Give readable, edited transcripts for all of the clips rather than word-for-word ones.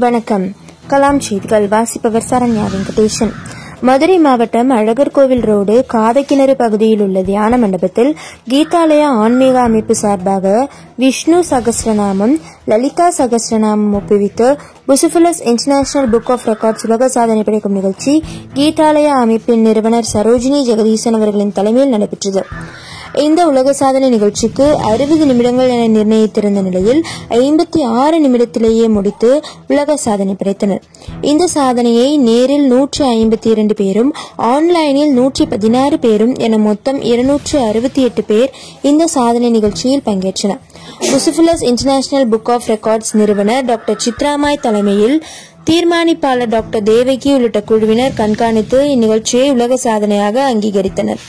வணக்கம். கலாம் செய்திகள் வாசிப்பவர் சரண்யா வெங்கடேசன். மதுரை மாவட்டம் அழகர் கோவில் ரோடு காதக்கிணறு பகுதியில் உள்ள தியான மண்டபத்தில் கீதாலயா ஆன்மீக அமைப்பு சார்பாக விஷ்ணு சகஸ்ரநாமம், லலிதா சகஸ்ரநாமம் ஒப்புவித்து Bucephalus international book of records உலக சாதனை படைக்கும் நிகழ்ச்சி கீதாலயா அமைப்பின் நிறுவனர் சரோஜினி ஜெகதீசன் அவர்களின் தலைமையில் நடைபெற்றது. இந்த உலக சாதனை நிகழ்ச்சிக்கு 60 நிமிடங்கள் என நிர்ணயித்திருந்த நிலையில் 56 நிமிடத்திலேயே முடித்து உலக சாதனை படைத்தனர். இந்த சாதனையை நேரில் 152 பேரும், ஆன்லைனில் 116 பேரும் என மொத்தம் 268 பேர் இந்த சாதனை நிகழ்ச்சியில் பங்கேற்றனர். புசிஃபுலஸ் இன்டர்நேஷனல் புக் ஆஃப் ரெக்கார்ட்ஸ் நிறுவனர் டாக்டர் சித்ராமாய் தலைமையில் தீர்மானிப்பாளர் டாக்டர் தேவகி உள்ளிட்ட குழுவினர் கண்காணித்து இந்நிகழ்ச்சியை உலக சாதனையாக அங்கீகரித்தனர்.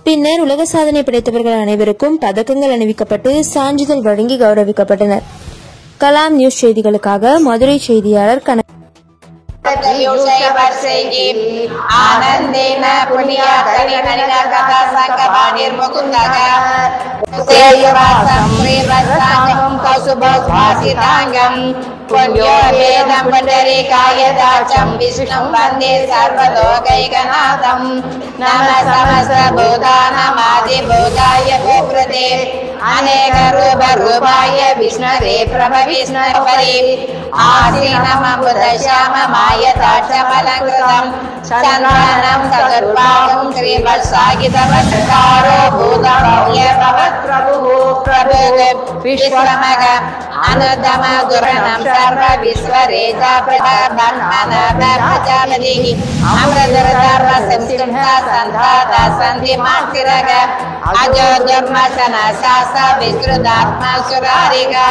பின்னர் உலக சாதனை படைத்தவர்கள் அனைவருக்கும் பதக்கங்கள் அணிவிக்கப்பட்டு சான்றிதழ் வழங்கி கௌரவிக்கப்பட்டனர். கலாம் நியூஸ் செய்திகளுக்காக மதுரை செய்தியாளர் पुण्योपेदं पुण्डरीकायदाचं विष्णुं वन्दे सर्वलोकैकनाथं नमः समस्तभूतानामादिभूताय भूकृते अनेकरूपरूपाय विष्णवे प्रभविष्णुपरि आसीनमबुधश्याममायताक्षमलङ्कृतं चन्द्रानं सगर्भागं श्रीवत्सागितवत्कारो भूतभव्यभवत्प्रभुः प्रभुः विश्वमग अनुदम गुरणं सर्व विश्वरेजा प्रजापतिः अमृतधर्म संस्कृता सन्धाता सन्धि मार्तिरग अजो दुर्मसन शास्त्र विश्रुतात्मा सुरारिगा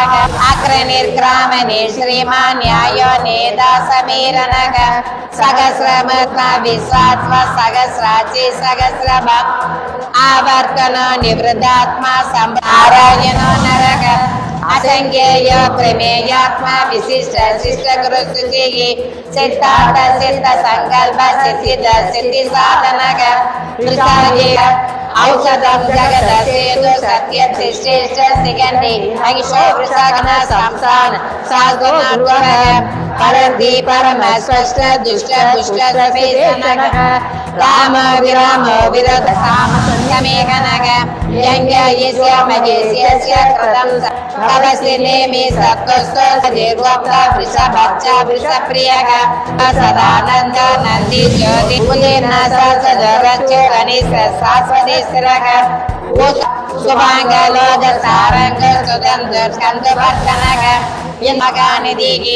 अग्रनिर्ग्रामणे श्रीमान् न्यायो नेता समीरनग सहस्रमत्मा विश्वात्म सहस्राची सहस्रभ आवर्तनो निवृद्धात्मा संहारायणो नरग असंख्येय प्रमेयात्मा विशिष्ट शिष्ट गुरुस्तुति सिद्धार्थ सिद्ध संकल्प सिद्ध सिद्धि साधनग औषधं जगत सेतु सत्य श्रेष्ठ सिगंधि अहिषो वृषागन संस्थान साधुनात्मक परद्धि परम स्पष्ट दुष्ट पुष्ट सफेदनग राम विराम विरध साम समेघनग यज्ञ यस्य मजेस्य कृतं तवस्य नेमि सत्तस्तो देवप्त वृषभच्च वृषप्रियग सदानंद नंदी ज्योति मुनिर्न सदरच्च कनिष्ठ शाश्वती स्थिरग शुभांगलोद सारंग सुगंध स्कंद वर्धनग यमगानिधिः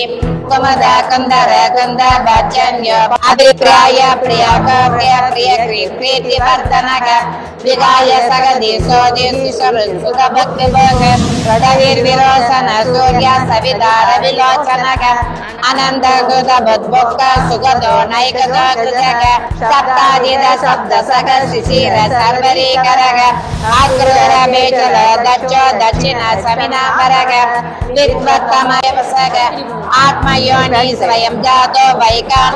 कुमद कुंदर कुंद भजन्य अभिप्राय प्रिय प्रिय प्रिय प्रीति वर्धनग विगाय सगदि सोदि सुसुर सुख भक्ति भोग रडवीर विरोचन सूर्य सविदार विलोचनग अनंत गुद बुद्भुक्त सुगदो नैक कृतग सप्तादिद शब्द सग शिशिर सर्वरी करग अक्रूर बेचल दच्चो दक्षिण समिना परग विद्वत्तमय सग आत्मयोनि स्वयं जातो वैकान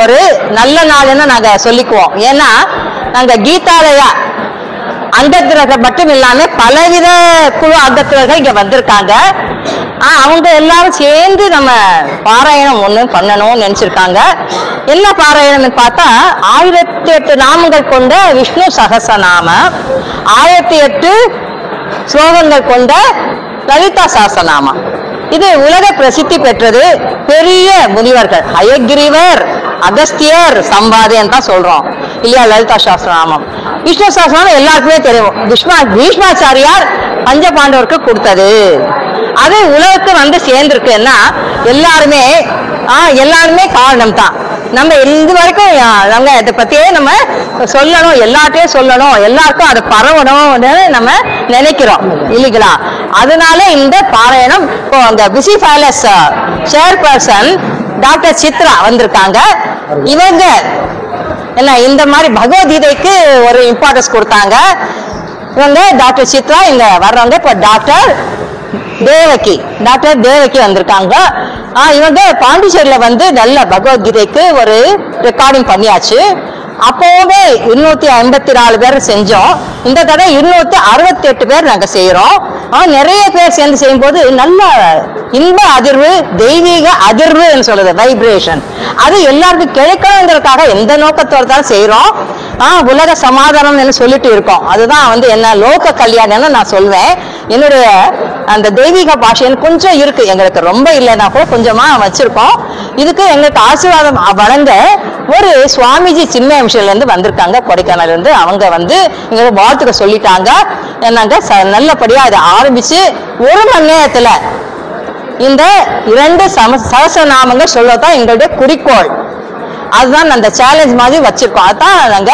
ஒரு நல்ல நாள்னு நாங்க சொல்லிக்குவோம். ஏன்னா நாங்க கீதாலயா அங்கத்தினர்கள் மட்டும் இல்லாம பலவித குழு அங்கத்தினர்கள் இங்க வந்திருக்காங்க. அவங்க எல்லாரும் சேர்ந்து நம்ம பாராயணம் ஒண்ணு பண்ணணும்னு நினைச்சிருக்காங்க. என்ன பாராயணம்னு பார்த்தா 1008 நாமங்கள் கொண்ட விஷ்ணு சகசநாமம், 1008 ஸ்லோகங்கள் கொண்ட லலிதா சகசநாமம். இது உலக பிரசித்தி பெற்றது. பெரிய முனிவர்கள் ஹயகிரிவர், அகஸ்தியர், சம்பாதின்னு தான் சொல்றோம் இல்லையா லலிதா சாஸ்திரநாமம். விஷ்ணு சகஸ்ரநாமம் எல்லாருக்குமே தெரியும். பீஷ்மாச்சாரியார் பஞ்ச பாண்டவருக்கு கொடுத்தது. அது உலகத்துக்கு வந்து சேர்ந்திருக்குன்னா எல்லாருமே காரணம் தான். நம்ம இது வரைக்கும் நம்ம இதை பத்தியே நம்ம சொல்லணும், எல்லாத்தையும் சொல்லணும், எல்லாருக்கும் அது பரவணும்னு நம்ம நினைக்கிறோம் இல்லைங்களா. அதனால இந்த பாராயணம் இப்போ அந்த PC palace chairperson doctor Chitra வந்திருக்காங்க. இவங்க என்ன இந்த மாதிரி பகவத்கீதைக்கு ஒரு இம்பார்ட்டன்ஸ் கொடுத்தாங்க. இவங்க டாக்டர் சித்ரா இங்க வர்றவங்க. இப்போ டாக்டர் தேவகி வந்திருக்காங்க. இவங்க பாண்டிச்சேரியில வந்து நல்ல பகவத்கீதைக்கு ஒரு ரெக்கார்டிங் பண்ணியாச்சு. அப்போவே 254 பேர் செஞ்சோம். இந்த தடவை 268 பேர் நாங்க செய்யறோம். நிறைய பேர் சேர்ந்து செய்யும் போது நல்ல இன்ப அதிர்வு, தெய்வீக அதிர்வுன்னு சொல்றது வைப்ரேஷன், அது எல்லாருக்கும் கிடைக்கணுங்கிறதுக்காக எந்த நோக்கத்தோட தான் செய்யறோம். உலக சமாதானம் சொல்லிட்டு இருக்கோம். அதுதான் வந்து என்ன லோக கல்யாணம்னு நான் சொல்வேன். என்னுடைய அந்த தெய்வீக பாஷைன்னு கொஞ்சம் இருக்கு, எங்களுக்கு ரொம்ப இல்லைன்னா கூட கொஞ்சமா வச்சிருக்கோம். இதுக்கு எங்களுக்கு ஆசீர்வாதம் வழங்க ஒரு சுவாமிஜி சின்மயம்சில இருந்து வந்திருக்காங்க, கொடைக்கானல் இருந்து. அவங்க வந்து எங்களுக்கு வாழ்த்துக்க சொல்லிட்டாங்க. என்னங்க நல்லபடியா அதை ஆரம்பிச்சு 1 மணி நேரத்துல இந்த 2 சகஸ்ரநாமங்கள் சொல்லத்தான் எங்களுடைய குறிக்கோள். அதுதான் அந்த சேலஞ்ச் மாதிரி வச்சிருக்கோம். அதுதான் நாங்க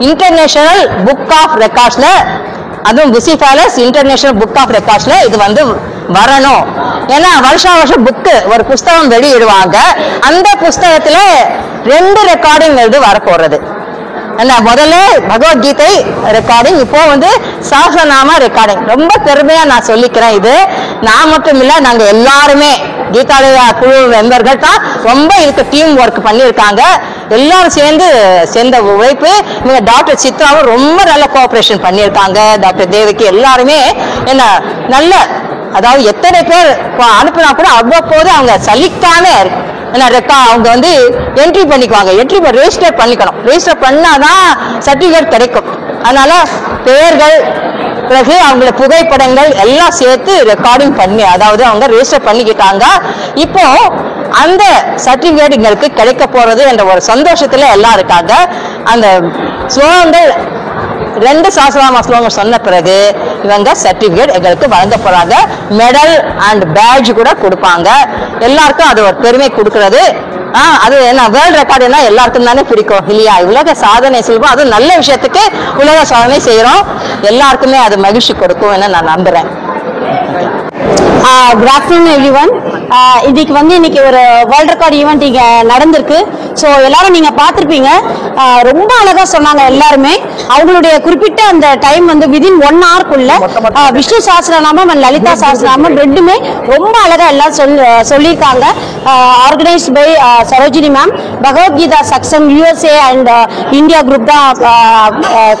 இன்டர்நேஷனல் புக் ஆஃப் ரெக்கார்ட்ஸ்ல, அதுவும் Bucephalus international book of ரெக்கார்ட்ஸ்ல இது வந்து வரணும். ஏன்னா வருஷம் புக்கு ஒரு புஸ்தகம் வெளியிடுவாங்க. அந்த புஸ்தகத்துல 2 ரெக்கார்டிங் வரப்போறது. என்ன முதல்ல பகவத்கீதை ரெக்கார்டிங், இப்போ வந்து சஹஸ்ரநாம ரெக்கார்டிங். ரொம்ப பெருமையா நான் சொல்லிக்கிறேன். இது நான் மட்டும் இல்ல, நாங்க எல்லாருமே கீதாலயா குழு மெம்பர்கள் தான் ரொம்ப இதுக்கு டீம் ஒர்க் பண்ணியிருக்காங்க. எல்லாரும் சேர்ந்த உழைப்பு. இவங்க டாக்டர் சித்ராவும் ரொம்ப நல்ல கோஆபரேஷன் பண்ணியிருக்காங்க. டாக்டர் தேவகி எல்லாருமே என்ன நல்ல, அதாவது எத்தனை பேர் அனுப்பினா கூட அவ்வப்போது அவங்க சலிக்காம அவங்க வந்து என்ட்ரி பண்ணிக்குவாங்க. ரெஜிஸ்டர் பண்ணிக்கணும். ரெஜிஸ்டர் பண்ணாதான் சர்டிபிகேட் கிடைக்கும். அதனால பெயர்கள், பிறகு அவங்களோட புகைப்படங்கள் எல்லாம் சேர்த்து ரெக்கார்டிங் பண்ணி, அதாவது அவங்க ரெஜிஸ்டர் பண்ணிக்கிட்டாங்க. இப்போ அந்த சர்டிபிகேட் எங்களுக்கு கிடைக்க போறது என்ற ஒரு சந்தோஷத்துல எல்லாம் இருக்காங்க. அந்த ஸ்லோகங்கள் 2 சஹஸ்ரநாம ஸ்லோகம் சொன்ன பிறகு இவங்க சர்டிபிகேட் எங்களுக்கு வழங்க போறாங்க. மெடல் அண்ட் பேட்ஜ் கூட கொடுப்பாங்க. எல்லாருக்கும் அது ஒரு பெருமை கொடுக்கறது. அது என்ன வேர்ல்ட் ரெக்கார்டுனா எல்லாருக்கும் தானே பிடிக்கும் இல்லையா. உலக சாதனை சொல்லுவோம், அது நல்ல விஷயத்துக்கு உலக சாதனை செய்யறோம். எல்லாருக்குமே அது மகிழ்ச்சி கொடுக்கும் நான் நம்புறேன். Good afternoon everyone. இன்னைக்கு ஒரு வேர்ல்ட் ரெக்கார்ட் ஈவெண்ட் இங்க நடந்திருக்கு. ஸோ எல்லாரும் நீங்க பார்த்துருப்பீங்க. ரொம்ப அழகா சொன்னாங்க எல்லாருமே. அவங்களுடைய குறிப்பிட்ட அந்த டைம் வந்து விதின் 1 ஹவர்க்குள்ள விஷ்ணு சஹஸ்ரநாமம் அண்ட் லலிதா சஹஸ்ரநாமம் ரெண்டுமே ரொம்ப அழகா எல்லாம் சொல்லியிருக்காங்க. Organised by Sarojini ma'am. Bhagavad Gita சக்சன் USA அண்ட் இந்தியா குரூப் தான்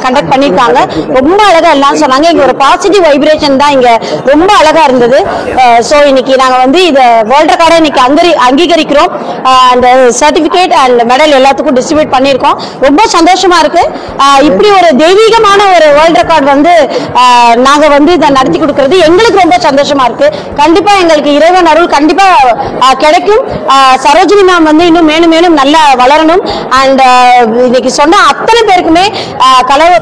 கண்டக்ட் பண்ணியிருக்காங்க. ரொம்ப அழகா எல்லாம் சொன்னாங்க. இங்க ஒரு பாசிட்டிவ் வைப்ரேஷன் தான் இங்க ரொம்ப அழகா இருந்தது. ஸோ இன்னைக்கு நாங்க வந்து இதை வேர்ல்ட் ரெக்கார்டை இன்னைக்கு அங்கீகரிக்கிறோம். அந்த சர்டிபிகேட் அண்ட் மெடல் எல்லாத்துக்கும் டிஸ்ட்ரிபியூட் பண்ணியிருக்கோம். ரொம்ப சந்தோஷமா இருக்கு. இப்படி ஒரு தெய்வீகமான ஒரு வேர்ல்ட் ரெக்கார்ட் வந்து நாங்க வந்து இதை நடத்தி கொடுக்கறது எங்களுக்கு ரொம்ப சந்தோஷமா இருக்கு. கண்டிப்பா எங்களுக்கு இறைவன் அருள் கண்டிப்பா கிடைக்கும். சரோஜினி மேம் வந்து இன்னும் மேலும் நல்லா வளரணும். அண்ட் இன்னைக்கு சொன்ன அத்தனை பேருக்குமே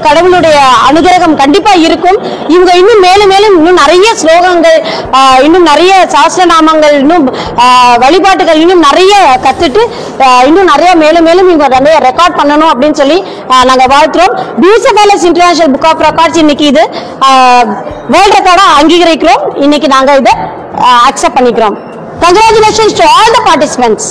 கடவுளுடைய அனுகிரகம் கண்டிப்பா இருக்கும். இவங்க இன்னும் மேலும் இன்னும் நிறைய ஸ்லோகங்கள், இன்னும் நிறைய சாஸ்திரநாமங்கள், இன்னும் வழிபாட்டுகள் இன்னும் நிறைய கத்துட்டு இன்னும் நிறைய மேலும் இவங்க நிறைய ரெக்கார்ட் பண்ணணும் அப்படின்னு சொல்லி நாங்க வாழ்த்துறோம். Bucephalus international book of records இன்னைக்கு இது வேர்ல்ட் ரெக்கார்டா அங்கீகரிக்கிறோம். இன்னைக்கு நாங்க இதை அக்செப்ட் பண்ணிக்கிறோம். Congratulations to all the participants.